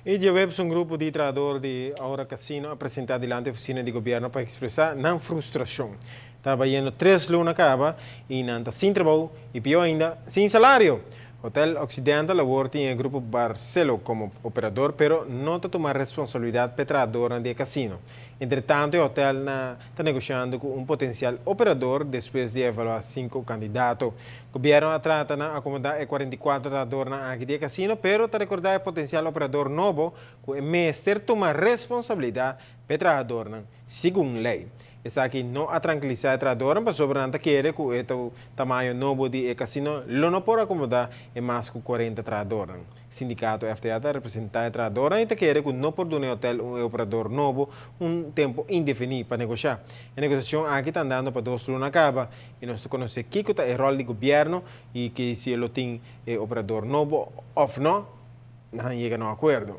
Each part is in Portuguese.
E aveva un gruppo di tradutor di Aura Casino a presentare davanti all'officina di governo per espressare non frustrazione. Estava indo 3 luna acaba e não está sem trabalho e pior ainda, sem salário. Hotel Occidental lavora em grupo Barcelo como operador, pero não está tomando responsabilidade para tradutor no casino. Entretanto, o hotel está negociando com um potencial operador depois de avaliar 5 candidatos. O governo trata de acomodar 44 tradutor aqui no casino, pero está recordar o potencial operador novo que o mestre toma responsabilidade para tradutor, segundo lei. Essa aqui não a tranquilizar a tradutor, mas sobrante quer que o tamanho novo de casino não pode acomodar mais que 40 tradutor. O sindicato FTA representa a tradutor e quer que não pode dar ao hotel um operador novo tempo indefinido para negociar. A negociação aqui está andando para 2 lunas acaba e nós conhecemos que é o rol do governo e que se ele tem operador novo ou não, não chega a um acordo.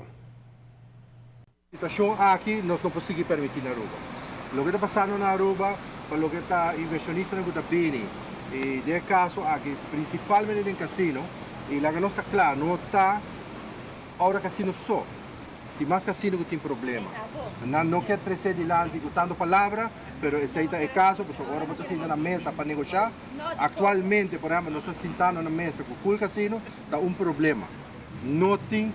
A situação aqui nós não conseguimos permitir na Aruba. O que está passando na Aruba, para o que está inversionista não está bem. E nesse caso aqui, principalmente no casino, e lá que não está claro, não está agora casino só. Tem mais casino que tem problema. Não quer trazer de lá tanto palavra, mas esse é o caso, porque agora estamos sentando na mesa para negociar. Atualmente, por exemplo, nós estamos sentando na mesa com o casino, está um problema. Não tem,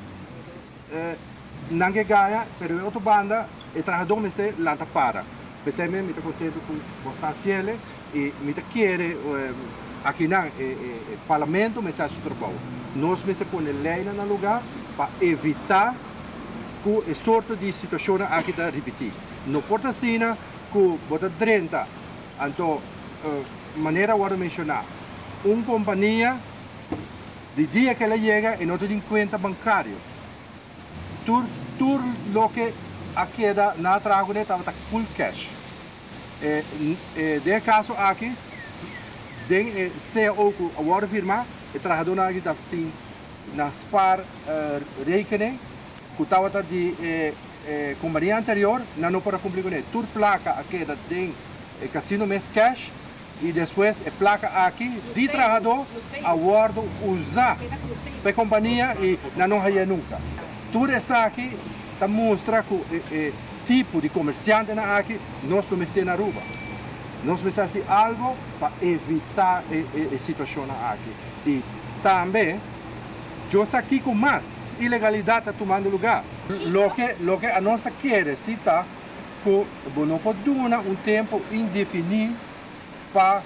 não ganha, mas a outra banda, o trabalhador me está lá para. Pensei mesmo, estou contente com o Stanciele e me quer aqui no parlamento, mas é super bom. Nós me pôr lei no lugar para evitar que essa sorte de situação aqui está repetir. Não pode assim que bota 30, então, maneira eu vou mencionar, uma companhia, de dia que ela chega, e não tem conta bancária. Tudo o que aqui na Tragone estava full cash. De caso aqui, se o agora firmar, o trabalhador aqui tem na SPAR rekening, que estava de companhia anterior, não pode cumprir com ele. Tudo placa aqui tem casino mês cash e depois a placa aqui de trabalhador agora usar para a companhia e não vai nunca. Tudo isso aqui mostra que o tipo de comerciante aqui nós não estamos na Aruba. Nós precisamos fazer algo para evitar a situação aqui. E também, eu estou aqui com mais ilegalidade tomando lugar. O que a nossa quer é citar que não pode dar tempo indefinido para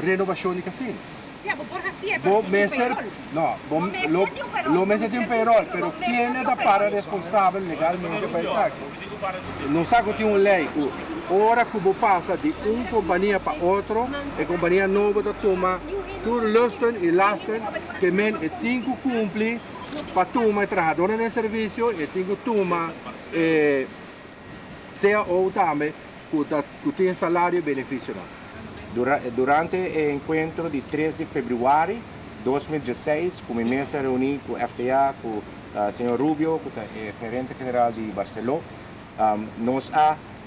renovação de casino. Lo mese tem um payroll, pero quem é da para responsável legalmente para isso aqui? Não sabe que tem uma lei, hora que você passa de uma companhia para outra, a companhia nova toma tudo lusten e lasten que men tem que cumprir para tomar trabalhador no serviço e tem que tomar CEO também que tem salário e benefício. Durante o encontro de 3 de fevereiro de 2016, com a mesa reunida com o FTA, com o senhor Rubio, com o gerente geral de Barcelona, nós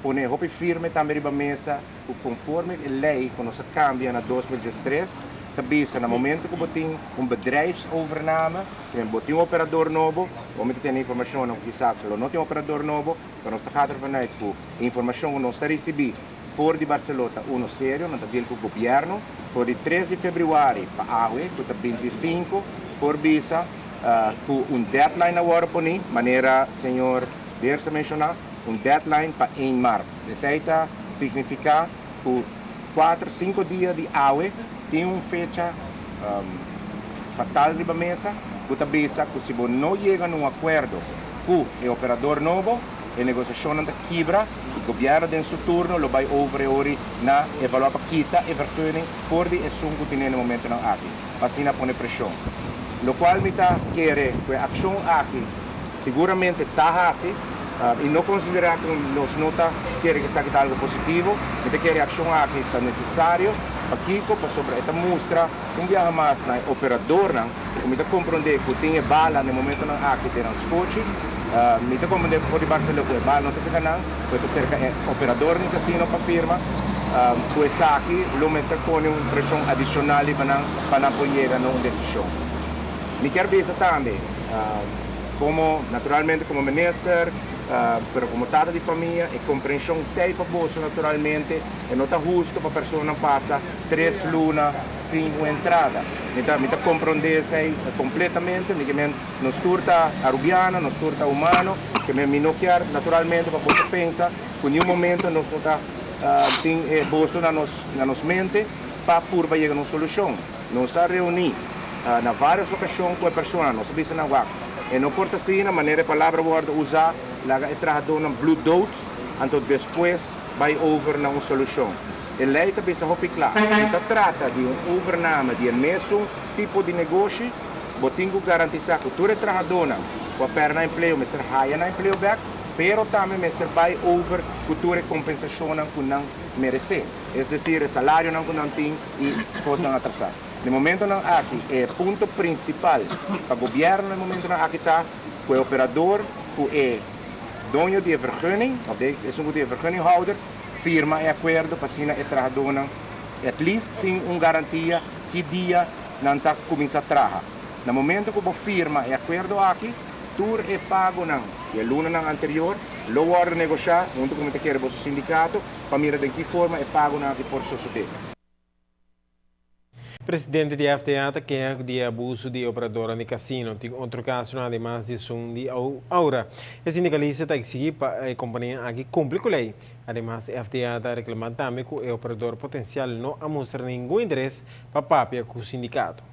põe roupa firme também na mesa, conforme a lei que nós cambia em 2013, também no momento que você tem bedrijfsovername, que você tem operador novo, vamos ter informação que quizás não tem operador novo, que nós estamos vanuit com a informação que nós recebemos fora de Barcelona, uno sério, não está com o governo, for de 13 de fevereiro para a AUE, que está 25, por visa, com deadline agora por mim, maneira, senhor Bersa mencionar, deadline para 1 de março. Isso significa que 4, 5 dias de AUE tem uma fecha fatal de mesa, que está visa que se você não chega a um acordo com o operador novo, a negociação não quebra, o governo em seu turno lo vai over na evaluar para quita e vertuning por de assunto que tem no momento não aqui. Assim não põe pressão. Lo qual me está querer que a ação aqui seguramente está assim e não considerar que nós não está querer que seja algo positivo, me querer a ação aqui está necessário para Kiko para sobre esta mostra viaja mais na operador não, me está compreender que tem bala no momento não aqui tem os coches. Mita como de por Barcelona que bala não tem canal, porque cerca operador no casino para firma, pois aqui lo mestre põe uma pressão adicional para não apoiar não decisão. Me quero ver também como, naturalmente, como minister, pero como tata de família, e compreensão tem para bolso, naturalmente, e não está justo para a pessoa não passar 3 lunas sem uma entrada. Então, me compreender isso completamente, nos turta arubiana, nos turta humano, que me não quer, naturalmente, para você pensar, que em um momento nós não está tem bolso na nos mente, para por chegar a uma solução. Nós se reunir na várias ocasiões com a pessoa, nós sabemos na guac. E não importa se na maneira de palavra word usar, laga trajado na blue dot, então depois vai over na uma solução. E lei também se hopi claro. Então trata de overname de mesmo tipo de negócio, botinho garantizar que tu é trajadona, com perna emprego, mas haya na emprego back, pero também mestre vai over cultura compensação que não merece. É decir, o salário não tem e coisas não atrasar. No momento não aqui é ponto principal para o governo no momento não aqui está o operador que é dono de vergunning, of é um de vergunninghouder, firma e acordo para assinar e trabalhar. At least tem uma garantia que dia não está começando a trabalhar. No momento que você firma e acordo aqui, tur é pago não. E a luna não anterior, lo hora negociar, junto com o que quer o sindicato, para mirar de que forma é pago não por sociedade. Presidente de FTA quer de abuso de operadora de casino. Tem outro caso, además de som de aura. O sindicalista está exigindo para a companhia aqui cumprir com a lei. Además, a FTA está reclamando também que o operador potencial não mostra nenhum interesse para papia com o sindicato.